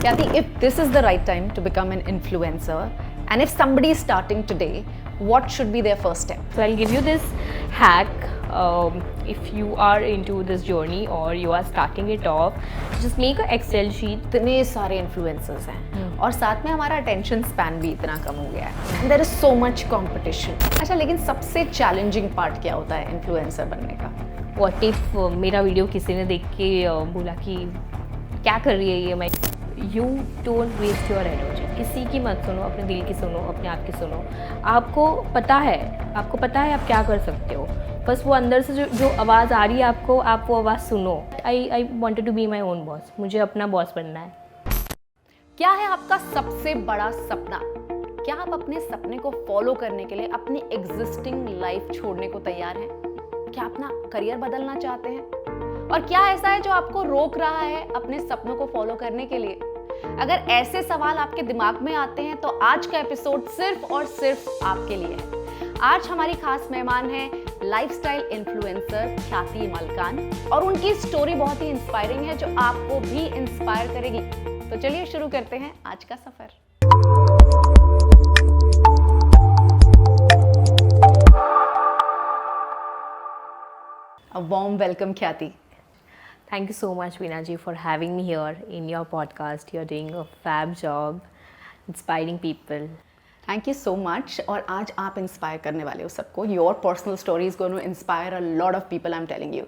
Kathy, if this is the right time to become an influencer, and if somebody is starting today, what should be their first step? So I'll give you this hack. If you are into this journey or you are starting it off, just make an Excel sheet. इतने सारे influencers हैं और साथ में हमारा attention span भी इतना कम हो गया है. There is so much competition. अच्छा, लेकिन सबसे चैलेंजिंग पार्ट क्या होता है इन्फ्लुएंसर बनने का? व्हाट इफ मेरा वीडियो किसी ने देख के बोला कि क्या कर रही है ये, मैं you don't waste your energy. किसी की मत सुनो, अपने दिल की सुनो, अपने आप की सुनो. आपको पता है आप क्या कर सकते हो. बस वो अंदर से जो आवाज़ आ रही है आपको, आप वो आवाज़ सुनो. I wanted to be my own boss. मुझे अपना बॉस बनना है. क्या है आपका सबसे बड़ा सपना? क्या आप अपने सपने को फॉलो करने के लिए अपनी एग्जिस्टिंग लाइफ छोड़ने को तैयार हैं? क्या अपना करियर बदलना चाहते हैं? और क्या ऐसा है जो आपको रोक रहा है अपने सपनों को फॉलो करने के लिए? अगर ऐसे सवाल आपके दिमाग में आते हैं तो आज का एपिसोड सिर्फ और सिर्फ आपके लिए है. आज हमारी खास मेहमान है लाइफस्टाइल इन्फ्लुएंसर ख्याति मलकान, और उनकी स्टोरी बहुत ही इंस्पायरिंग है जो आपको भी इंस्पायर करेगी. तो चलिए शुरू करते हैं आज का सफर. A warm welcome, Khyati. Thank you so much, Veena ji, for having me here in your podcast. You're doing a fab job, inspiring people. Thank you so much. और आज आप इंस्पायर करने वाले हो सबको. Your personal story is going to inspire a lot of people, I am telling you.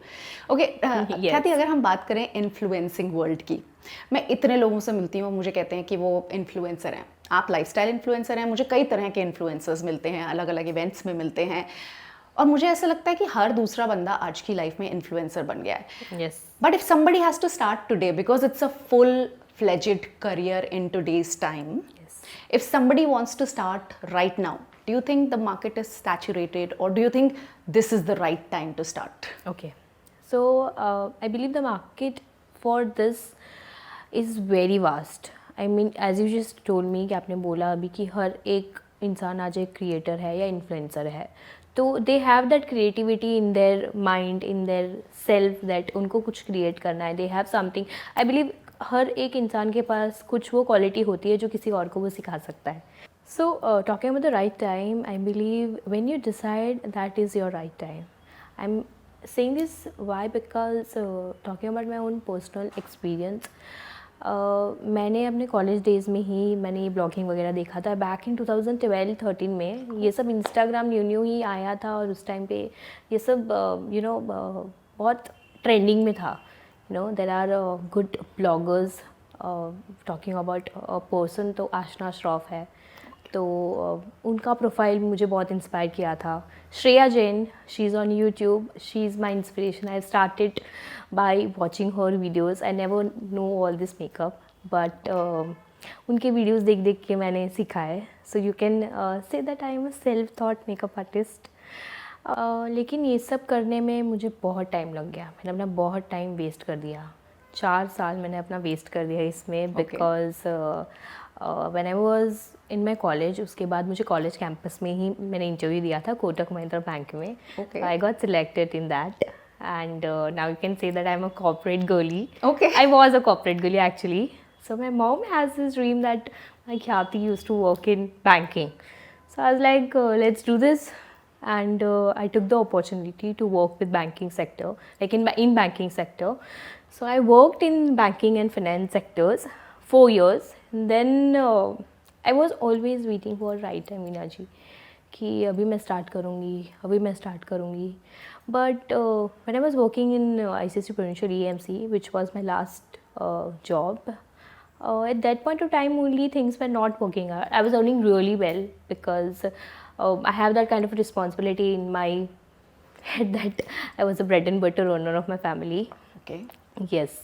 Okay Khyati, अगर हम बात करें इन्फ्लुएंसिंग वर्ल्ड की, मैं इतने लोगों से मिलती हूँ, मुझे कहते हैं कि वो इन्फ्लुएंसर हैं. आप लाइफस्टाइल इन्फ्लुएंसर हैं. मुझे कई तरह के इन्फ्लुएंसर्स मिलते हैं, अलग अलग इवेंट्स में मिलते हैं, और मुझे ऐसा लगता है कि हर दूसरा बंदा आज की लाइफ में इन्फ्लुएंसर बन गया है. Yes. But if somebody has to start today, because it's a full fledged career in today's time. If somebody wants to start right now, do you think the market is saturated, or do you think this is the right time to start? Okay. So I believe the market for this is very vast. I mean, as you just told me कि आपने बोला अभी कि हर एक इंसान आज एक creator है या इन्फ्लुएंसर है, तो they have that creativity in their mind, in their self, that उनको कुछ क्रिएट करना है. They have something. I believe हर एक इंसान के पास कुछ वो क्वालिटी होती है जो किसी और को वो सिखा सकता है. So talking about the right time, I believe when you decide that is your right time. I am saying this why, because talking about my own personal experience, मैंने अपने कॉलेज डेज़ में ही मैंने ये ब्लॉगिंग वगैरह देखा था. Back in 2012-13 में ये सब इंस्टाग्राम न्यू ही आया था, और उस टाइम पे ये सब बहुत ट्रेंडिंग में था. There are good bloggers talking about a person. तो आशना श्रॉफ है, तो उनका प्रोफाइल मुझे बहुत इंस्पायर किया था. Shreya Jain, she is on YouTube, she is my inspiration. I started by watching her videos. I never know all this makeup, but उनके videos देख देख के मैंने सीखा है. So you can say that I am a self thought makeup artist. लेकिन ये सब करने में मुझे बहुत टाइम लग गया. मैंने अपना बहुत टाइम वेस्ट कर दिया. 4 साल मैंने अपना वेस्ट कर दिया इसमें, because when I was in my college, उसके बाद मुझे कॉलेज कैंपस में ही मैंने इंटरव्यू दिया था कोटक महिंद्रा बैंक में. I got selected in that, and now you can say that I am a corporate girly. I was a corporate girly actually. So my mom has this dream that my Khyati used to work in banking. So I was like, let's do this. And I took the opportunity to work with banking sector, like in banking sector. So I worked in banking and finance sectors 4 years. And then I was always waiting for right time, Veena ji, कि अभी मैं start करूँगी. But when I was working in ICICI Prudential EMC, which was my last job, at that point of time only things were not working out. I was earning really well because I have that kind of responsibility in my head that I was a bread and butter owner of my family. Okay. Yes.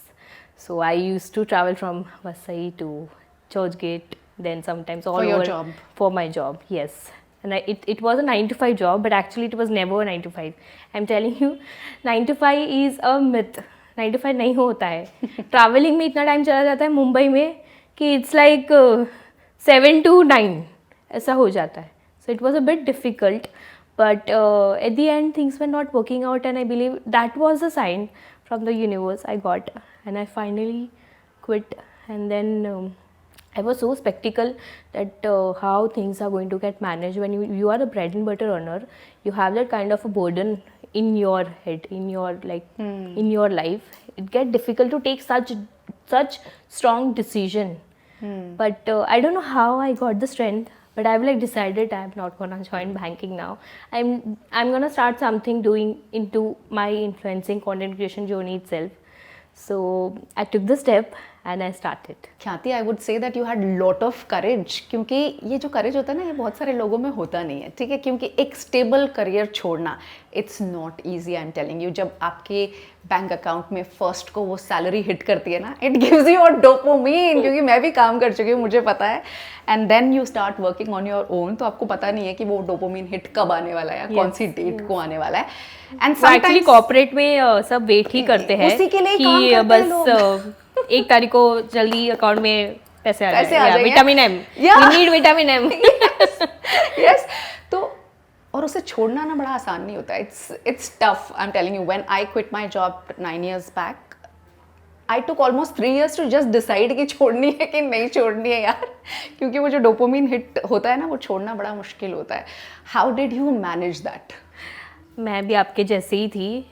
So I used to travel from Vasai to Churchgate, then sometimes all for over. Your job? For my job, yes. And it was a 9 to 5 job, but actually it was never a 9 to 5. I'm telling you, 9 to 5 is a myth. 9 to 5 नहीं होता है. Travelling में इतना time चला जाता है मुंबई में कि इट्स लाइक 7 to 9 ऐसा हो जाता है. So it was a bit difficult, but at the end things were not working out, and I believe that was a sign from the universe I got, and I finally quit and then I was so skeptical that how things are going to get managed when you are a bread and butter earner. You have that kind of a burden in your head, in your in your life. It get difficult to take such strong decision. But I don't know how I got the strength, but I've decided I'm not gonna join banking now. I'm gonna start something doing into my influencing content creation journey itself. So I took the step and I started. ख्याति, I would say that you had lot of courage, क्योंकि ये जो करेज होता है ना, ये बहुत सारे लोगों में होता नहीं है, ठीक है, क्योंकि एक स्टेबल करियर छोड़ना it's not easy, I am telling you. जब आपके बैंक अकाउंट में फर्स्ट को वो सैलरी हिट करती है ना, it gives you a dopamine, क्योंकि मैं भी काम कर चुकी हूँ, मुझे पता है. And then you start working on your own, तो आपको पता नहीं है कि वो डोपामाइन हिट कब आने वाला है, कौन सी डेट को आने वाला है. एंड एक्चुअली कॉर्पोरेट में सब वेट ही करते हैं उसी के लिए काम कि करते हैं बस 1 तारीख को जल्दी अकाउंट में पैसे आ पैसे आ जाए. जाएंगे. Vitamin M, Yeah. We need vitamin M. Yes. तो और उसे छोड़ना ना बड़ा आसान नहीं होता. It's tough, I am telling you. When I quit my job 9 years बैक, I took almost 3 years to just decide कि छोड़नी है कि नहीं छोड़नी है यार, क्योंकि वो जो डोपामाइन हिट होता है ना, वो छोड़ना बड़ा मुश्किल होता है. How did you manage that? मैं भी आपके जैसे ही थी.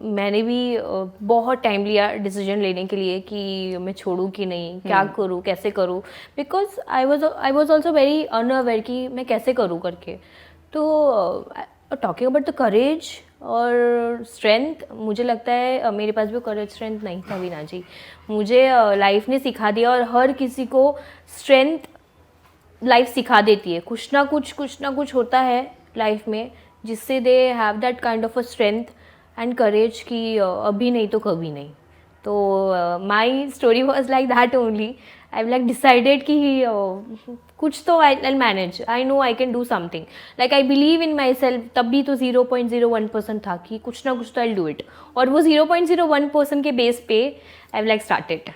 मैंने भी बहुत टाइम लिया डिसीजन लेने के लिए कि मैं छोड़ूं कि नहीं, क्या करूं, कैसे करूं, because I was also very unaware कि मैं कैसे करूं करके. तो टॉकिंग अबाउट द करेज और स्ट्रेंथ, मुझे लगता है मेरे पास भी करेज स्ट्रेंथ नहीं था वीना जी. मुझे लाइफ ने सिखा दिया, और हर किसी को स्ट्रेंथ लाइफ सिखा देती है. कुछ ना कुछ होता है लाइफ में जिससे दे have that kind of a strength and courage कि अभी नहीं तो कभी नहीं. तो my story was like that only. I decided कि कुछ तो I manage. I know I can do something. I believe in my self. तब भी तो 0.01% था कि कुछ ना कुछ तो आई डू इट. और वो 0.01% के बेस पे आई स्टार्टेड.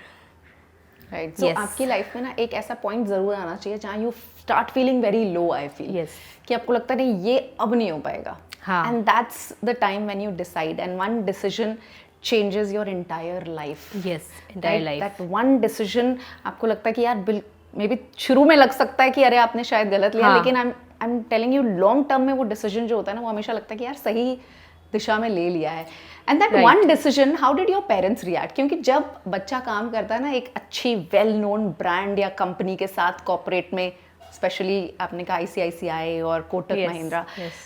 राइट. सो आपकी लाइफ में ना एक ऐसा पॉइंट जरूर आना चाहिए जहाँ you start feeling very low. I feel कि आपको लगता है नहीं, ये अब नहीं हो पाएगा. And that's the time when you decide, and one decision changes your entire life. Yes, entire life. That one decision आपको लगता है कि यार मे बी शुरू में लग सकता है कि अरे आपने शायद गलत लिया, लेकिन आई am telling you long term में वो डिसीजन जो होता है ना, वो हमेशा लगता है कि यार सही दिशा में ले लिया है. And that one decision, how did your parents react? क्योंकि जब बच्चा काम करता है ना एक अच्छी वेल नोन ब्रांड या कंपनी के साथ कॉर्पोरेट में, स्पेशली आपने कहा ICICI और Kotak Mahindra,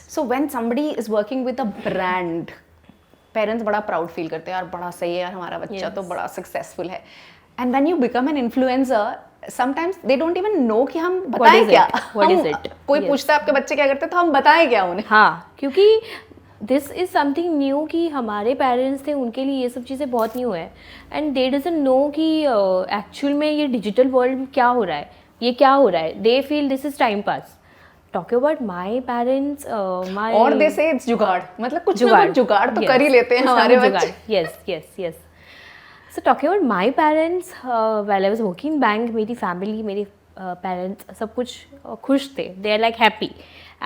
so when somebody is working with a brand, parents बड़ा प्राउड फील करते हैं यार, बड़ा सही है यार, हमारा बच्चा तो बड़ा सक्सेसफुल है. And when you become an influencer, sometimes they don't even know कि हम बताएं क्या. कोई पूछता है आपके बच्चे क्या करते हैं, तो हम बताएं क्या उन्हें. हाँ, क्योंकि दिस इज समथिंग न्यू कि हमारे पेरेंट्स थे, उनके लिए ये सब चीज़ें बहुत न्यू है. एंड दे डजंट नो कि एक्चुअल में ये डिजिटल वर्ल्ड में क्या हो रहा है, ये क्या हो रहा है. They feel this is time pass. Talking about my parents, और they say it's जुगाड़, मतलब कुछ ना कुछ जुगाड़ तो कर ही लेते हैं हमारे बच्चे. Yes. So talking about my parents, while I was working in bank, मेरी family, मेरे parents सब कुछ खुश थे. They are like happy,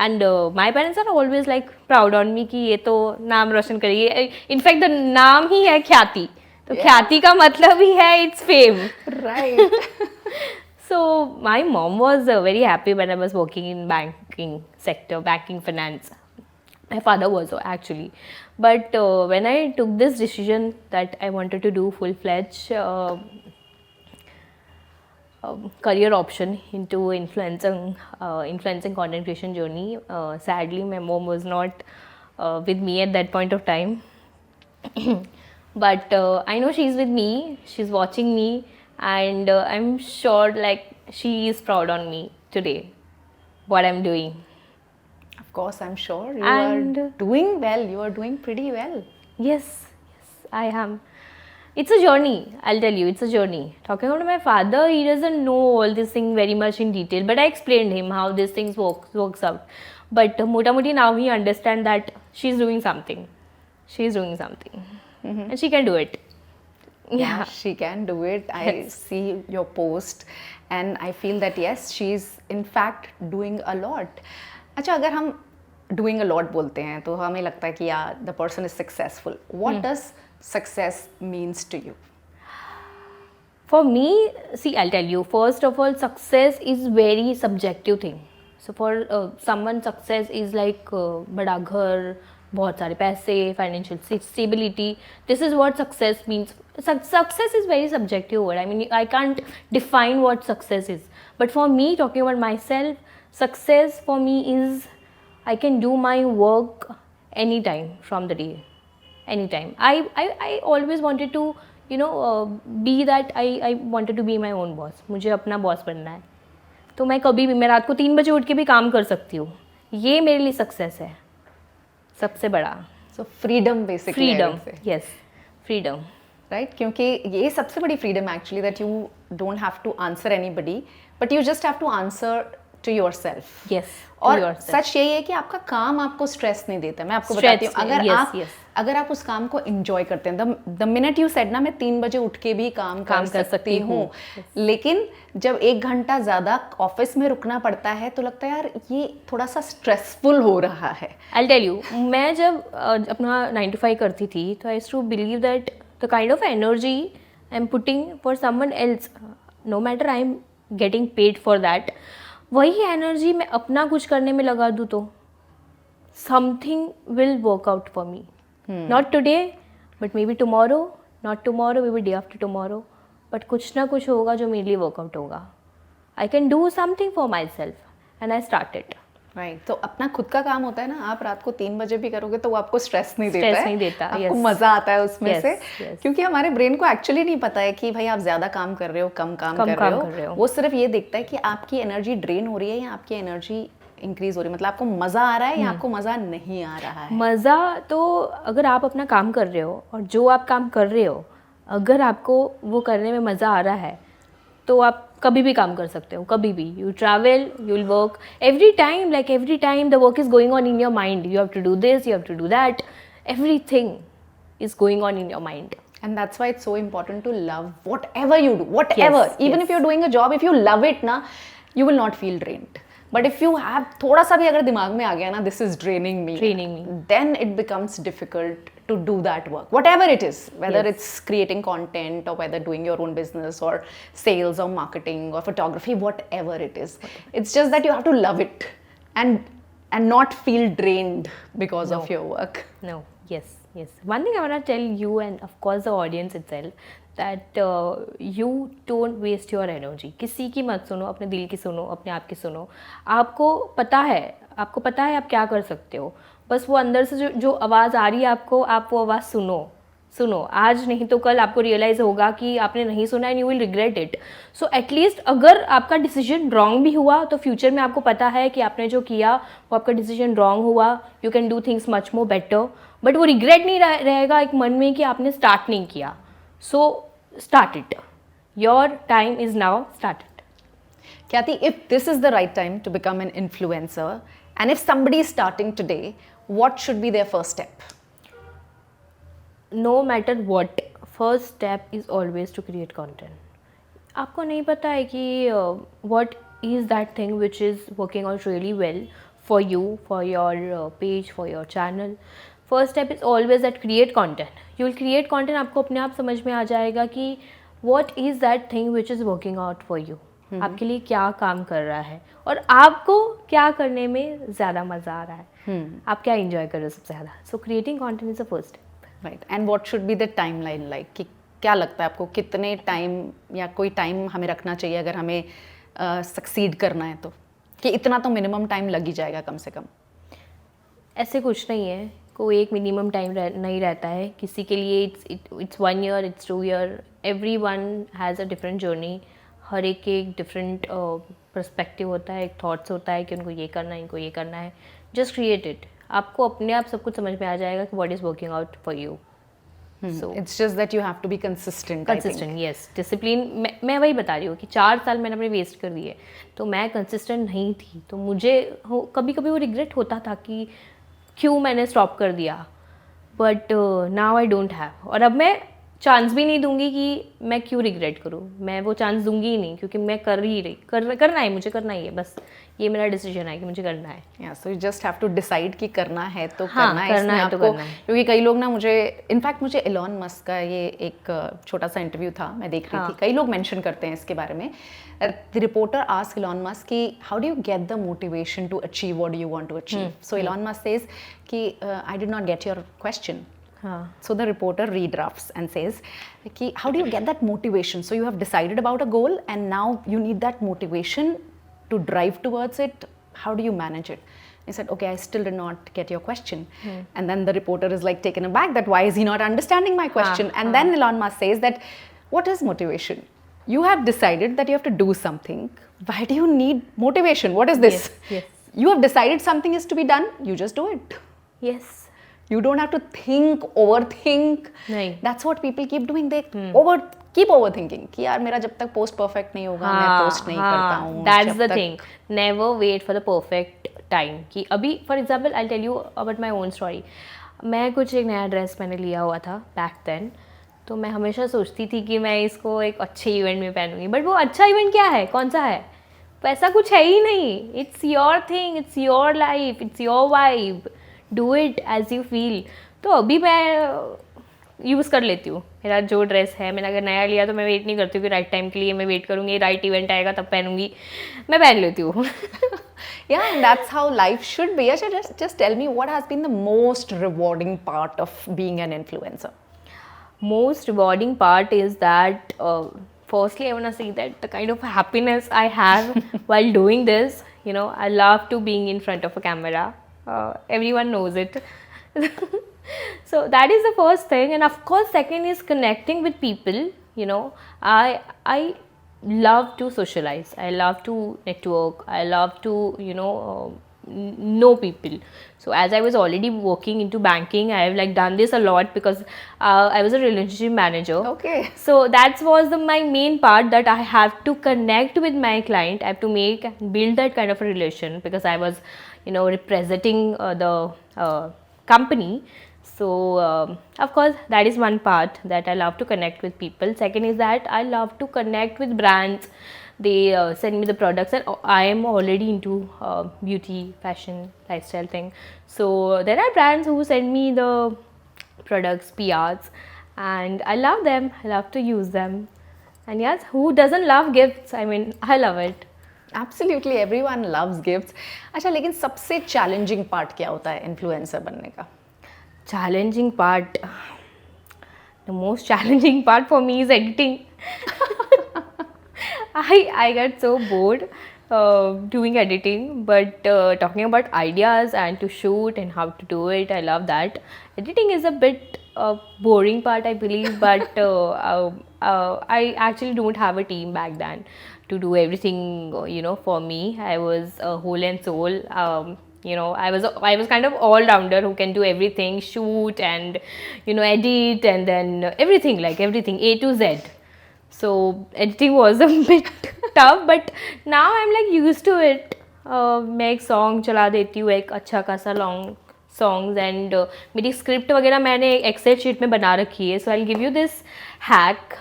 and my parents are always like proud on me कि ये तो नाम रोशन करेगी. In fact, the नाम ही है ख्याति, तो ख्याति का मतलब ही है it's fame. Right. So my mom was very happy when I was working in banking sector, banking finance. My father was actually, but when I took this decision that I wanted to do full-fledged career option into influencing content creation journey, sadly my mom was not with me at that point of time. But I know she's with me, she's watching me. And I'm sure like she is proud on me today, what I'm doing. Of course, I'm sure you are doing well. You are doing pretty well. Yes, I am. It's a journey, I'll tell you, it's a journey. Talking about my father, he doesn't know all this thing very much in detail, but I explained him how these things works out. But mota moti now he understand that she's doing something. And she can do it. Yeah, she can do it. I see your post and I feel that yes, she's in fact doing a lot. अच्छा, अगर हम doing a lot बोलते हैं तो हमें लगता है कि यार the person is successful. What does success means to you? For me, see, I'll tell you, first of all, success is very subjective thing. So for someone, success is like बड़ा घर, बहुत सारे पैसे, financial stability. This is what success means. Success is very subjective word. I mean, I can't define what success is. But for me, talking about myself, success for me is I can do my work anytime from the day. Anytime. I always wanted to be that I wanted to be my own boss. मुझे अपना boss बनना है, तो मैं कभी भी, मैं रात को 3 बजे उठ के भी काम कर सकती हूँ. ये मेरे लिए सक्सेस है सबसे बड़ा. So freedom basically. Freedom, yes, freedom. Right, क्योंकि ये सबसे बड़ी freedom actually, that you don't have to answer anybody, but you just have to answer to yourself. Yes. और सच यही है कि आपका काम आपको स्ट्रेस नहीं देता. मैं आपको बताती हूँ, अगर आप उस काम को एंजॉय करते हैं, द मिनट यू सेड ना, मैं 3 बजे उठ के भी काम कर सकती हूँ, लेकिन जब 1 घंटा ज़्यादा ऑफिस में रुकना पड़ता है तो लगता है यार ये थोड़ा सा स्ट्रेसफुल हो रहा है. I'll tell you, मैं जब अपना 9 to 5 करती थी, तो I too believe that the kind of energy I am putting for someone else, no matter I am getting paid for that, वही एनर्जी मैं अपना कुछ करने में लगा दूँ तो something will work out for me. Not today but maybe tomorrow, not tomorrow maybe day after tomorrow, but कुछ ना कुछ होगा जो मेरे लिए वर्कआउट होगा. I can do something for my self and I started. Right, तो अपना खुद का काम होता है ना, आप रात को 3 बजे भी करोगे तो वो आपको स्ट्रेस नहीं देता है. आपको मजा आता है उसमें से. क्योंकि हमारे ब्रेन को एक्चुअली नहीं पता है कि भाई आप ज्यादा काम कर रहे हो, कम काम कर रहे हो. वो सिर्फ ये देखता है कि आपकी एनर्जी ड्रेन हो रही है या आपकी एनर्जी इंक्रीज हो रही है, मतलब आपको मजा आ रहा है या आपको मजा नहीं आ रहा है. मजा तो अगर आप अपना काम कर रहे हो और जो आप काम कर रहे हो अगर आपको वो करने में मजा आ रहा है तो आप कभी भी काम कर सकते हो, कभी भी. You travel, you will work every time, like every time the work is going on in your mind. You have to do this, you have to do that. Everything is going on in your mind. And that's why it's so important to love whatever you do, whatever. Even if you're doing a job, if you love it na, you will not feel drained. But if you have थोड़ा सा भी अगर दिमाग में आ गया ना, this is draining me, then it becomes difficult to do that work, whatever it is, whether it's creating content or whether doing your own business or sales or marketing or photography, whatever it is. It's just that you have to love it and not feel drained because of your work. No, yes. One thing I want to tell you and of course the audience itself, that you don't waste your energy. किसी की मत सुनो, अपने दिल की सुनो, अपने आप की सुनो. आपको पता है आप क्या कर सकते हो. बस वो अंदर से जो आवाज़ आ रही है आपको, आप वो आवाज़ सुनो. आज नहीं तो कल आपको रियलाइज़ होगा कि आपने नहीं सुना and you will regret it. So at least अगर आपका डिसीजन रॉन्ग भी हुआ तो फ्यूचर में आपको पता है कि आपने जो किया वो आपका डिसीजन रॉन्ग हुआ. You can do things much more better. But वो रिग्रेट नहीं रहेगा एक मन में कि आपने स्टार्ट नहीं किया. सो start it. Your time is now started. Kathy, if this is the right time to become an influencer and if somebody is starting today, what should be their first step? No matter what, first step is always to create content. आपको नहीं पता है कि what is that thing which is working out really well for you, for your page, for your channel. First step is always that create content. You will create content, आपको अपने आप समझ में आ जाएगा कि what is that thing which is working out for you. आपके लिए क्या काम कर रहा है और आपको क्या करने में ज़्यादा मज़ा आ रहा है, आप क्या इंजॉय कर रहे हो सबसे ज़्यादा. सो creating content is the first step. Right. And what should be the time line like, कि क्या लगता है आपको कितने टाइम या कोई टाइम हमें रखना चाहिए अगर हमें सक्सीड करना है तो, कि इतना तो मिनिमम टाइम लग ही जाएगा कम से कम? ऐसे कुछ नहीं है, कोई एक मिनिमम टाइम नहीं रहता है. किसी के लिए it's 1 year, it's 2 year. Everyone has a different journey. हर एक के एक डिफरेंट पर्सपेक्टिव होता है, एक थॉट्स होता है कि उनको ये करना है, इनको ये करना है. Just create it. आपको अपने आप सब कुछ समझ में आ जाएगा कि what is working out for you. So it's just that you have to be consistent. Yes, discipline. मैं वही बता रही हूँ कि 4 साल मैंने अपने वेस्ट कर दिए, तो मैं कंसिस्टेंट नहीं थी. तो मुझे कभी कभी वो रिग्रेट होता था कि क्यों मैंने स्टॉप कर दिया. But now I don't have. और अब मैं चांस भी नहीं दूंगी कि मैं क्यों रिग्रेट करूँ, मैं वो चांस दूंगी ही नहीं, क्योंकि मैं कर ही रही करना है, मुझे करना ही है, बस ये मेरा डिसीजन है कि मुझे करना है। या so you just have to decide कि करना है तो हाँ, करना है, करना इसमें है तो आपको, करना है। क्योंकि कई लोग ना, मुझे इनफैक्ट मुझे एलॉन मस्क का ये एक छोटा सा इंटरव्यू था, मैं देख रही हाँ। थी, कई लोग मेंशन करते हैं इसके बारे में। The reporter asked Elon Musk कि how do you get the motivation to achieve what you want to achieve, so Elon Musk says कि I did not get your question. हाँ, So the reporter redrafts and says, "Ki, how do you get that motivation? So you have decided about a goal and now you need that motivation to drive towards it. How do you manage it?" He said, "Okay, I still did not get your question." And then the reporter is like taken aback that why is he not understanding my question? And then Elon Musk says that, what is motivation? You have decided that you have to do something. Why do you need motivation? What is this? yes. You have decided something is to be done. You just do it. Yes. You don't have to think, overthink. नहीं। That's what people keep doing. They keep overthinking कि यार मेरा जब तक post perfect नहीं होगा मैं post नहीं करता हूँ. दैट्स जब द तक- thing, never wait for the perfect time. कि अभी for example I tell you about my own story. मैं कुछ एक नया ड्रेस मैंने लिया हुआ था बैक देन, तो मैं हमेशा सोचती थी कि मैं इसको एक अच्छे इवेंट में पहनूंगी, बट वो अच्छा इवेंट क्या है, कौन सा है, वैसा कुछ है ही नहीं। It's your thing, it's your life, it's your vibe, do it as you feel. तो अभी मैं यूज़ कर लेती हूँ मेरा जो ड्रेस है, मैंने अगर नया लिया तो मैं वेट नहीं करती हूँ कि राइट टाइम के लिए मैं वेट करूँगी, राइट इवेंट आएगा तब पहनूंगी, मैं पहन लेती हूँ। Yeah, and that's how life should be. Asha, just tell me what has been the most rewarding part of being an influencer. Most rewarding part is that firstly I want to say that the kind of happiness I have while doing this, you know, I love to being in front of a camera. Everyone knows it. So that is the first thing, and of course second is connecting with people. You know, I love to socialize, I love to network, I love to, you know, know people. So as I was already working into banking, I have like done this a lot because I was a relationship manager. Okay. So that was my main part, that I have to connect with my client, I have to build that kind of a relation, because I was, you know, representing the company. So of course that is one part, that I love to connect with people. Second is that I love to connect with brands. They send me the products, and I am already into beauty, fashion, lifestyle thing. So there are brands who send me the products, PRs, and I love them, I love to use them. And yes, who doesn't love gifts? I mean, I love it. Absolutely, everyone loves gifts. अच्छा, लेकिन सबसे challenging part क्या होता है influencer बनने का? Challenging part, the most challenging part for me is editing. I get so bored doing editing, but talking about ideas and to shoot and how to do it, I love that. Editing is a bit boring part, I believe, but I actually don't have a team back then to do everything, you know, for me. I was whole and soul. You know, I was kind of all rounder who can do everything, shoot and, you know, edit, and then everything, like everything A to Z. So editing was a bit tough, but now I'm like used to it. मैं एक song चला देती हूँ, एक अच्छा खासा long songs, and मेरी script वगैरह मैंने एक्सेल शीट में बना रखी है. So I give you this hack.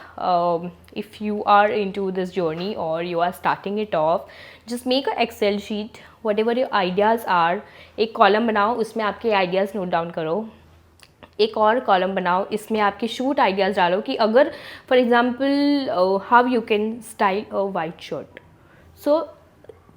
If you are into this journey or you are starting it off, just make a Excel sheet, whatever your ideas are. एक column बनाओ, उसमें आपके आइडियाज़ नोट डाउन करो. एक और column बनाओ, इसमें आपके शूट आइडियाज़ डालो कि अगर for example how you can style a white shirt. So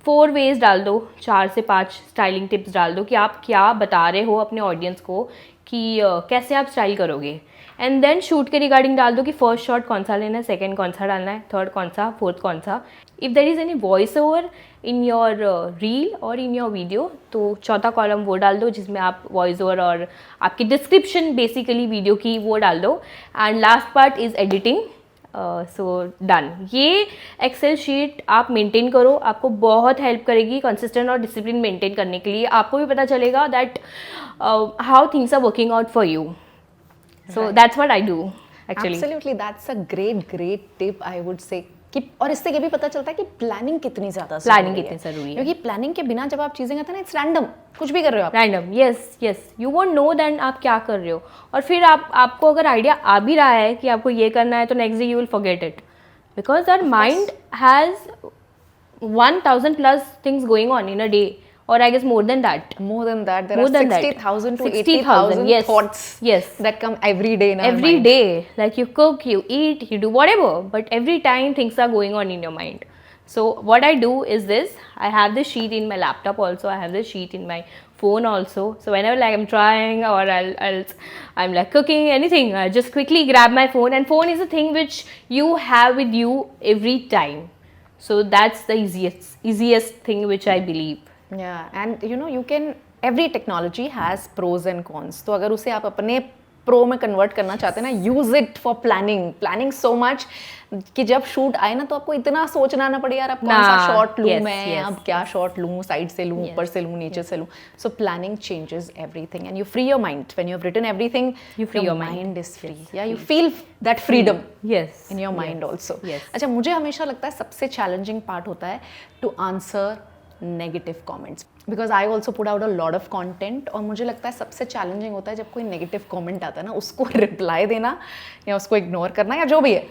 4 ways डाल दो, 4 से 5 स्टाइलिंग टिप्स डाल दो कि आप क्या बता रहे हो अपने ऑडियंस को कि कैसे आप स्टाइल करोगे. एंड देन शूट के रिगार्डिंग डाल दो कि फर्स्ट शॉट कौन सा लेना है, सेकंड कौन सा डालना है, थर्ड कौन सा, फोर्थ कौन सा. If there is any voice over in your reel और इन योर वीडियो, तो चौथा कॉलम वो डाल दो जिसमें आप वॉइस ओवर और आपकी डिस्क्रिप्शन बेसिकली वीडियो की वो डाल दो. And last part is editing. So done. ये एक्सेल शीट आप मेंटेन करो, आपको बहुत हेल्प करेगी कंसिस्टेंट और डिसिप्लिन मेंटेन करने के लिए. आपको भी पता चलेगा that how things are working out for you. So that's what I do actually. Absolutely, that's a great tip, I would say. कि और इससे ये भी पता चलता है कि प्लानिंग कितनी ज़्यादा प्लानिंग कितनी ज़रूरी है, क्योंकि प्लानिंग के बिना जब आप चीज़ें करते हैं ना, इट्स रैंडम, कुछ भी कर रहे हो आप। Random, yes yes, you won't know then आप क्या कर रहे हो, और फिर आपको अगर आइडिया आ भी रहा है कि आपको ये करना है, तो next day you will forget it, because our mind has 1000 plus things going on in a day, or I guess more than that. More than that, there More are than that. 60,000 to 60,000, 80,000 yes. thoughts Yes. that come every day in our Every mind. day, like you cook, you eat, you do whatever, but every time things are going on in your mind. So what I do is this: I have this sheet in my laptop also. I have this sheet in my phone also. So whenever like I'm trying or I'm like cooking anything, I just quickly grab my phone. And phone is a thing which you have with you every time. So that's the easiest thing which I believe. Yeah, and you know, you can, every technology has pros and cons. तो अगर उसे आप अपने pro में convert करना चाहते हैं ना, use it for planning so much कि जब शूट आए ना तो आपको इतना सोचना ना पड़े यार अब कौन सा शॉट लूँ मैं, अब क्या शॉट लूँ, साइड से लूँ, ऊपर से लूँ, नीचे से लूँ. So planning changes everything and you free your mind when you have written everything. You free your mind is free. Yeah you feel that freedom Yes. In your mind also. Yes. अच्छा, मुझे हमेशा लगता है सबसे challenging part होता है to answer negative comments, because I also put out a lot of content, और मुझे लगता है सबसे चैलेंजिंग होता है जब कोई नेगेटिव कमेंट आता है ना, उसको रिप्लाई देना या उसको इग्नोर करना या जो भी है.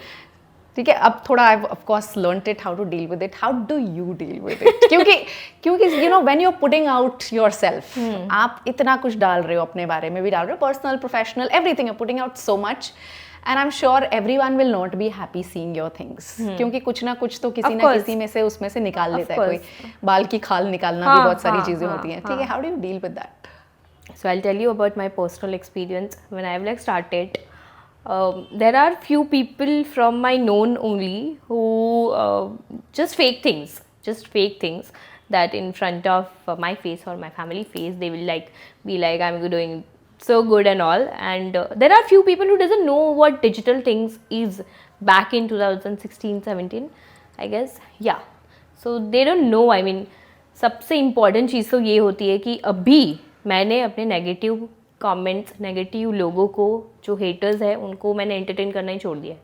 ठीक है, अब थोड़ा I of course learned it how to deal with it. How do you deal with it? क्योंकि you know when you are putting out yourself, आप इतना कुछ डाल रहे हो, अपने बारे में भी डाल रहे हो, personal, professional, everything, you are putting out so much. And I am sure everyone will not be happy seeing your things, क्योंकि कुछ ना कुछ तो किसी ना किसी में से उसमें से निकाल लेता है. कोई बाल की खाल निकालना भी बहुत सारी चीजें होती हैं. ठीक है, how do you deal with that? So I'll tell you about my personal experience. When I've like started, there are few people from my known only who just fake things that in front of my face or my family face they will like be like I'm doing so good and all, and there are few people who doesn't know what digital things is back in 2016-17 I guess. Yeah, so they don't know. I mean, सबसे important चीज़ तो ये होती है कि अभी मैंने अपने negative comments, negative लोगों को, जो हेटर्स है उनको मैंने एंटरटेन करना ही छोड़ दिया है.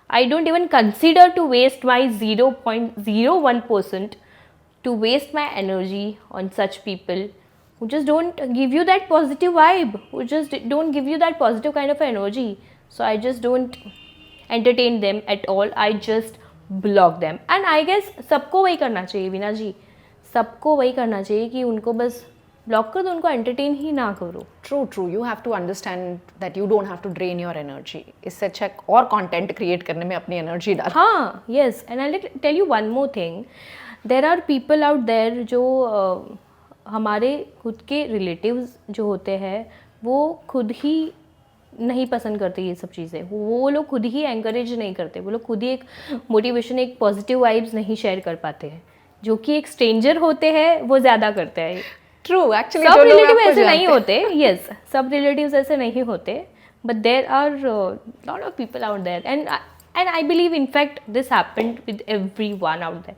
I don't even consider to waste my 0.01% to waste my energy on such people who just don't give you that positive vibe, who just don't give you that positive kind of energy. So I just don't entertain them at all. I just block them. And I guess सबको वही करना चाहिए वीना जी, सबको वही करना चाहिए कि उनको बस ब्लॉक कर दो, उनको एंटरटेन ही ना करो. True, you have to understand that you don't have to drain your energy. इससे अच्छा और कंटेंट क्रिएट करने में अपनी एनर्जी डाल. हाँ, yes. And I tell you one more thing, there are people out there जो हमारे खुद के रिलेटिव्स जो होते हैं वो खुद ही नहीं पसंद करते ये सब चीज़ें, वो लोग खुद ही एंकरेज नहीं करते, वो लोग खुद ही एक मोटिवेशन, एक पॉजिटिव वाइब्स नहीं शेयर कर पाते हैं, जो कि एक स्ट्रेंजर होते हैं वो ज़्यादा करते हैं. ट्रू, एक्चुअली सब रिलेटिव ऐसे नहीं होते. यस, सब रिलेटिव्स ऐसे नहीं होते, but there are lot of people out there, and I believe in fact this happened with everyone out there.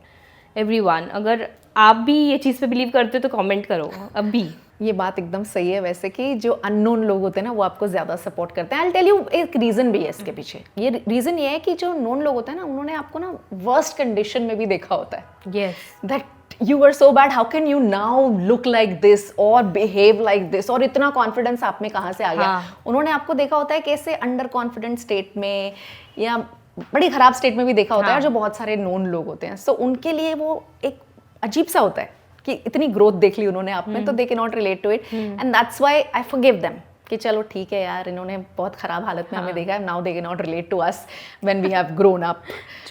Everyone. अगर आप भी ये चीज़ पे बिलीव करते हो तो कमेंट करो अभी. ये बात एकदम सही है वैसे कि जो अननोन लोग होते हैं ना वो आपको ज़्यादा सपोर्ट करते हैं. आई टेल यू एक रीज़न भी है इसके पीछे. ये रीज़न ये है कि जो नोन लोग होते हैं ना, उन्होंने आपको ना वर्स्ट कंडीशन में भी देखा होता है. Yes, that you were so bad, how can you now look like this or behave like this, और इतना कॉन्फिडेंस आप में कहाँ से आ गया. उन्होंने आपको देखा होता है कैसे अंडर कॉन्फिडेंट स्टेट में या बड़ी खराब स्टेट में भी देखा होता है, जो बहुत सारे नोन लोग होते हैं. सो उनके लिए वो एक अजीब सा होता है कि इतनी ग्रोथ देख ली उन्होंने आप में, तो they can not relate to it, and that's why I forgive them कि चलो ठीक है यार, इन्होंने बहुत खराब हालत में हमें देखा है, now they can not relate to us when we have grown up.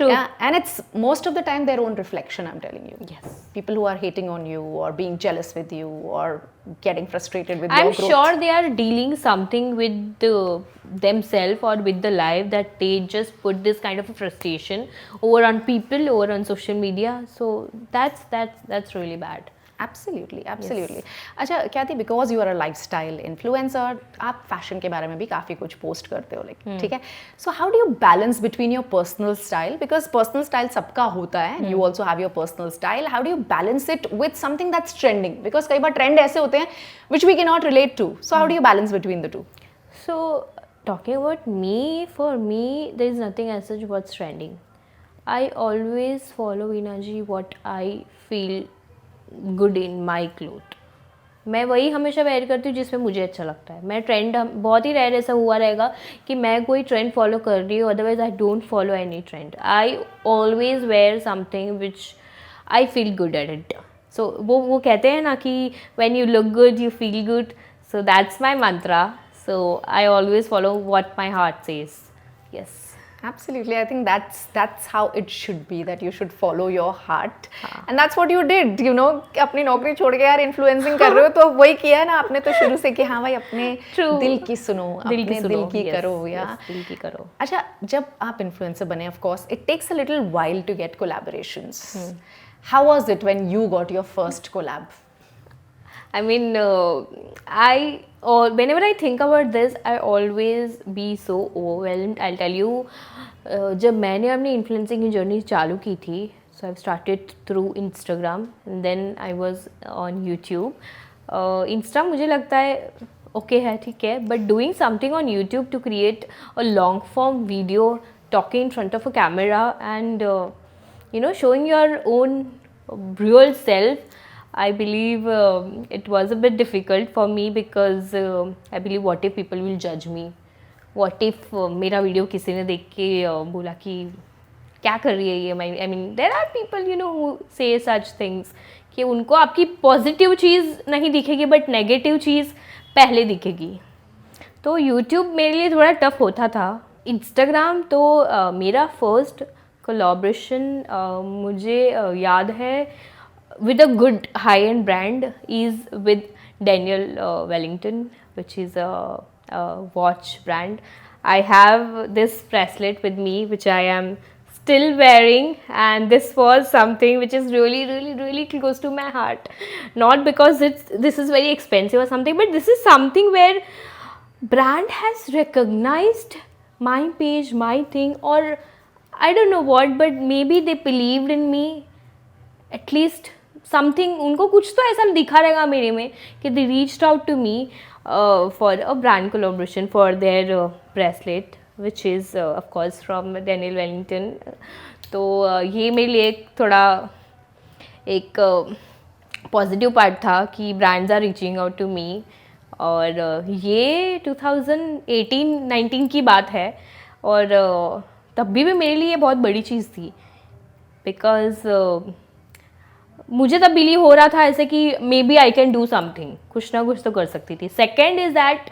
And it's most of the time their own reflection. I am telling you. yes. People who are hating on you or being jealous with you or getting frustrated with I'm your growth. sure they are dealing something with themselves or with the life that they just put this kind of a frustration over on people, over on social media. So that's really bad. Absolutely. अच्छा ख्याति, because you are a lifestyle influencer, आप fashion के बारे में भी काफ़ी कुछ post करते हो, लाइक ठीक है. So how do you balance between your personal style, because personal style सबका होता है, you also have your personal style. How do you balance it with something that's trending, because कई बार ट्रेंड ऐसे होते हैं which we can not relate to. So how do you balance between the two? So talking about me, for me there is nothing as such what's trending. I always follow Veena ji what I feel good in my cloth. मैं वही हमेशा where करती हूँ जिसमें मुझे अच्छा लगता है. मैं ट्रेंड बहुत ही रेयर ऐसा हुआ रहेगा कि मैं कोई ट्रेंड फॉलो कर रही हूँ, otherwise I don't follow any trend. I always wear something which I feel good at it. So वो कहते हैं ना कि when you look good you feel good. So that's my mantra. So I always follow what my heart says. Yes. Absolutely, I think that's how it should be, that you should follow your heart. And that's what you did, you know. अपनी नौकरी छोड़ के यार influencing कर रहे हो, तो वही किया है ना आपने तो शुरू से कि हाँ भाई अपने दिल की सुनो, अपने दिल की करो. या दिल की करो. अच्छा, जब आप इन्फ्लुएंसर बने, of course it takes a little while to get collaborations. How was it when you got your first collab? I mean, whenever I think about this, I always be so overwhelmed. I'll tell you, जब मैंने अपनी influencing की journey चालू की थी, so I've started through Instagram, and then I was on YouTube. Insta मुझे लगता है okay है, ठीक है, but doing something on YouTube to create a long form video, talking in front of a camera, and showing your own real self. I believe it was a bit difficult for me because I believe what if people will judge me, what if मेरा video किसी ने देख के बोला कि क्या कर रही है ये. I mean there are people who say such things कि उनको आपकी पॉजिटिव चीज़ नहीं दिखेगी बट नेगेटिव चीज़ पहले दिखेगी. तो YouTube मेरे लिए थोड़ा टफ होता था. इंस्टाग्राम तो मेरा फर्स्ट कोलैबोरेशन मुझे याद है with a good high-end brand is with Daniel Wellington, which is a watch brand. I have this bracelet with me which I am still wearing, and this was something which is really really really close to my heart. Not because this is very expensive or something, but this is something where brand has recognized my page, my thing, or I don't know what, but maybe they believed in me. At least something उनको कुछ तो ऐसा दिखा रहेगा मेरे में कि they reached out to me for a brand collaboration for their bracelet which is of course from Daniel Wellington. तो ये मेरे लिए एक थोड़ा एक पॉजिटिव पार्ट था कि brands are reaching out to me. और ये 2018-19 की बात है, और तब भी मेरे लिए बहुत बड़ी चीज़ थी बिकॉज मुझे तब बिलीव हो रहा था ऐसे कि may be I can do something, कुछ ना कुछ तो कर सकती थी. सेकेंड इज़ दैट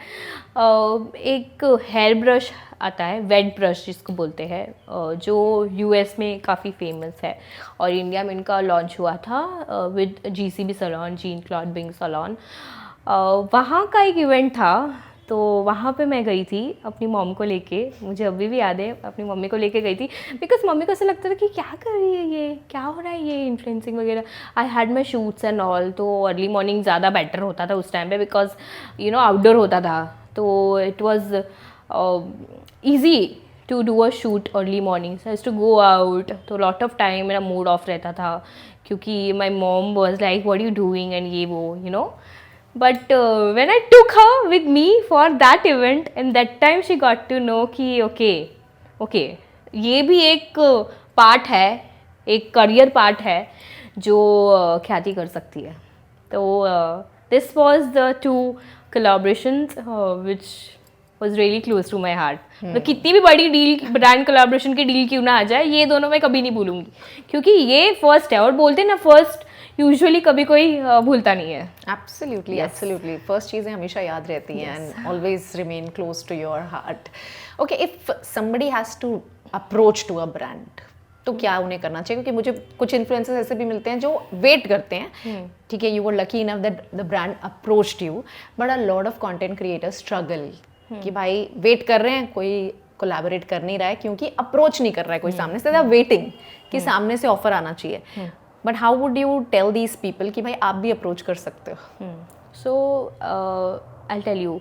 एक हेयर ब्रश आता है, वेट ब्रश जिसको बोलते हैं, जो यूएस में काफ़ी फेमस है और इंडिया में इनका लॉन्च हुआ था with GCB salon, gene clothing salon. वहाँ का एक इवेंट था, तो वहाँ पे मैं गई थी अपनी मॉम को लेके. मुझे अभी भी याद है, अपनी मम्मी को लेके गई थी बिकॉज मम्मी को ऐसा लगता था कि क्या कर रही है ये, क्या हो रहा है ये इन्फ्लुएंसिंग वगैरह. I had my shoots and all, तो अर्ली मॉर्निंग ज़्यादा बेटर होता था उस टाइम पे बिकॉज आउटडोर होता था, तो it was easy to do a shoot early morning. So has to go out, तो लॉट ऑफ टाइम मेरा मूड ऑफ रहता था क्योंकि my mom was like what are you doing and ये वो. But when I took her with me for that event, and that time she got to know कि okay ये भी एक पार्ट है, एक करियर पार्ट है जो ख्याति कर सकती है. तो this was the two collaborations which was really close to my heart. तो कितनी भी बड़ी डील, ब्रांड कोलैबोरेशन की डील क्यों ना आ जाए, ये दोनों मैं कभी नहीं भूलूंगी क्योंकि ये फर्स्ट है, और बोलते हैं ना फर्स्ट यूजुअली कभी कोई भूलता नहीं है. एब्सोल्युटली एब्सोल्युटली, फर्स्ट चीज़ें हमेशा याद रहती हैं and always remain close to your heart. Okay, if somebody has to approach to a brand, तो क्या उन्हें करना चाहिए? क्योंकि मुझे कुछ इन्फ्लुएंसर्स ऐसे भी मिलते हैं जो वेट करते हैं, ठीक है, you were lucky enough that the brand approached you, but a lot of content creators struggle कि भाई वेट कर रहे हैं, कोई कोलैबोरेट कर नहीं रहा है क्योंकि अप्रोच नहीं कर रहा है कोई सामने से, दे आर वेटिंग कि सामने से ऑफर आना चाहिए. But how would you tell these people कि भाई आप भी अप्रोच कर सकते हो? सो आई टेल यू,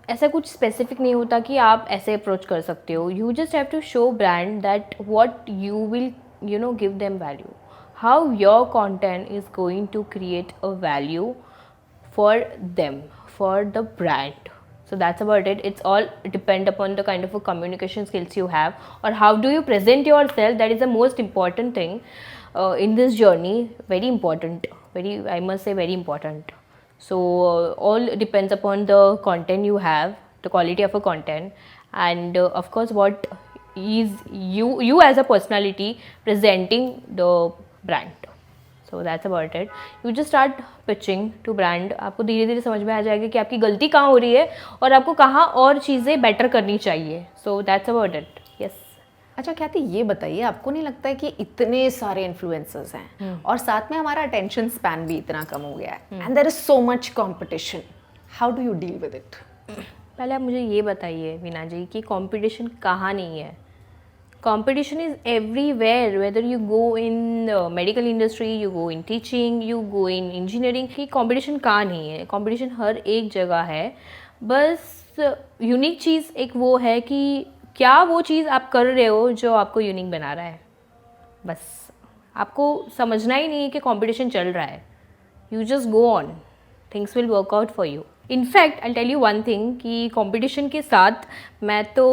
ऐसा कुछ स्पेसिफिक नहीं होता कि आप ऐसे अप्रोच कर सकते हो. You just have to show brand that what you will give them value, how your content is going to create a value for them, for the brand. So that's about it. It's all depend upon the kind of a communication skills you have, or how do you present yourself. That is the most important thing in this journey. Very important. Very, I must say, very important. So all depends upon the content you have, the quality of a content, and of course what is you as a personality presenting the brand. So that's about it. You just start pitching to brand. आपको धीरे धीरे समझ में आ जाएगा कि आपकी गलती कहाँ हो रही है और आपको कहाँ और चीज़ें बेटर करनी चाहिए. सो दैट्स अबाउट इट. यस. अच्छा ख्याति, ये बताइए, आपको नहीं लगता है कि इतने सारे इन्फ्लुएंसर्स हैं और साथ में हमारा अटेंशन स्पैन भी इतना कम हो गया है and there is so much competition, how do you deal with it? पहले आप मुझे ये बताइए वीना जी कि कंपटीशन कहाँ नहीं है. Competition is everywhere, whether you go in medical industry, you go in teaching, you go in engineering. कि competition कहाँ नहीं है. competition हर एक जगह है. बस यूनिक चीज़ एक वो है कि क्या वो चीज़ आप कर रहे हो जो आपको यूनिक बना रहा है. बस आपको समझना ही नहीं है कि competition चल रहा है. You just go on, things will work out for you. In fact I tell you one thing कि कंपटीशन के साथ मैं तो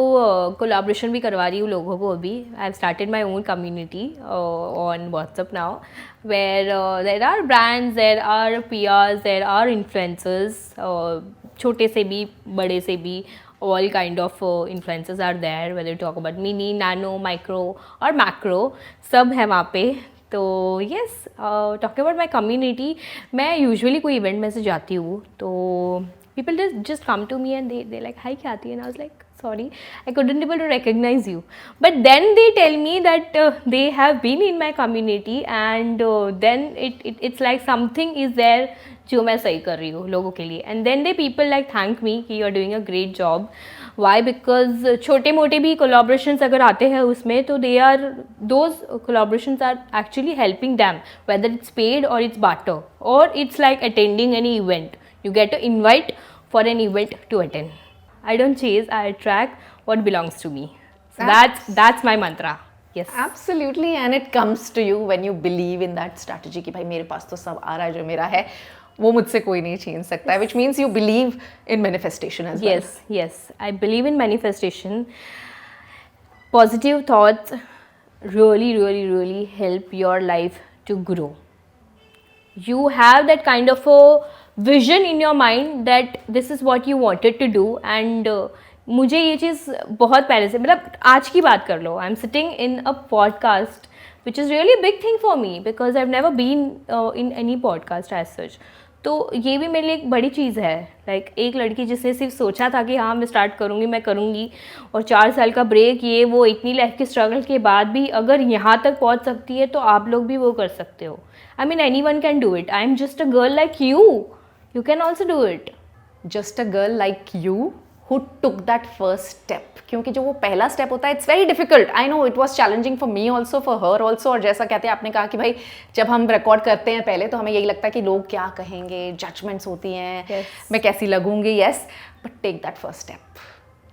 कोलाब्रेशन भी करवा रही हूँ लोगों को. अभी I have started my own community on WhatsApp now, where there are brands, there are PRs, there are influencers, छोटे से भी बड़े से भी, all kind of influencers are there, whether you talk about mini, nano, micro और macro, सब है वहाँ पे. तो yes, talking about my community, मैं यूजुअली कोई इवेंट में से जाती हूँ तो people just come to me and they like hi Khyati, and I was like sorry, I couldn't able to recognize you. But then they tell me that they have been in my community and then it's like something is there जो मैं सही कर रही हूँ लोगों के लिए. And then they people like thank me कि you are doing a great job. Why? Because छोटे मोटे भी collaborations अगर आते हैं उसमें तो those collaborations are actually helping them, whether it's paid or it's barter or it's like attending any event. You get an invite for an event to attend. I don't chase, I attract what belongs to me. So that's my mantra. Yes. Absolutely, and it comes to you when you believe in that strategy कि भाई मेरे पास तो सब आ रहा है जो मेरा है, वो मुझसे कोई नहीं छीन सकता है, which means you believe in manifestation as well. Yes, I believe in manifestation. Positive thoughts really help your life to grow. You have that kind of a vision in your mind that this is what you wanted to do, and मुझे ये चीज़ बहुत पहले से, मतलब आज की बात कर लो, I am sitting in a podcast which is really big thing for me because I have never been in any podcast as such. तो ये भी मेरे लिए एक बड़ी चीज़ है. लाइक एक लड़की जिसने सिर्फ सोचा था कि हाँ मैं स्टार्ट करूँगी, मैं करूँगी, और 4 साल का ब्रेक, ये वो इतनी लाइफ की स्ट्रगल के बाद भी अगर यहाँ तक पहुँच सकती है तो आप लोग भी वो कर सकते हो. I mean anyone can do it. I am just a girl like you. You can also do it. Just a girl like you who took that first step. क्योंकि जो वो पहला स्टेप होता है, it's very difficult. I know it was challenging for me also, for her also. और जैसा कहते हैं, आपने कहा कि भाई जब हम रिकॉर्ड करते हैं पहले तो हमें यही लगता है कि लोग क्या कहेंगे, जजमेंट्स होती हैं, मैं कैसी लगूंगी. Yes, but take that first step.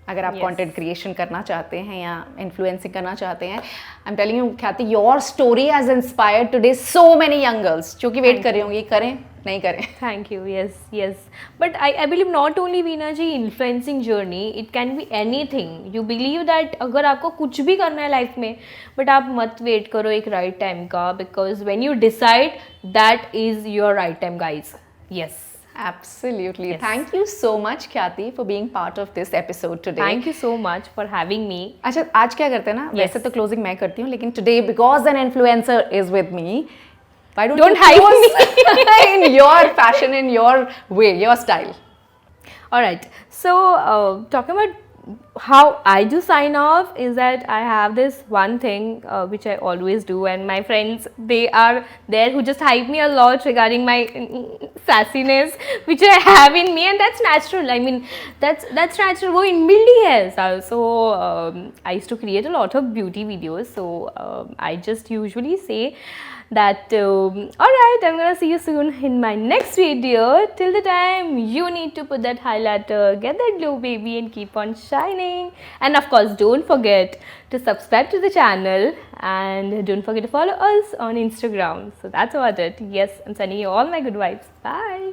अगर आप कंटेंट क्रिएशन करना चाहते हैं या इन्फ्लुएंसिंग करना चाहते हैं, आई एम टेलिंग यू ख्याति, your story has inspired today so many young girls जो कि वेट कर रही होंगी, करें नहीं करें. Thank you. Yes. But I believe not only Veena ji influencing journey, it can be anything. You believe that अगर आपको कुछ भी करना है लाइफ में, but आप मत वेट करो एक राइट टाइम का, because when you decide, that is your right time, guys. Yes. Absolutely. Yes. Thank you so much, Khyati, for being part of this episode today. Thank you so much for having me. अच्छा, आज क्या करते हैं ना, वैसे तो closing मैं करती हूँ, लेकिन today because an influencer is with me, why don't hide me in your fashion, in your way, your style. All right. So talking about how I do sign off is that I have this one thing which I always do, and my friends, they are there who just hype me a lot regarding my sassiness which I have in me, and that's natural. I mean that's natural, वो inbuilt ही है. So I used to create a lot of beauty videos, so I just usually say that alright, I'm gonna see you soon in my next video. Till the time, you need to put that highlighter, get that glow baby, and keep on shining. And of course, don't forget to subscribe to the channel, and don't forget to follow us on Instagram. So that's about it. Yes, I'm sending you all my good vibes. Bye.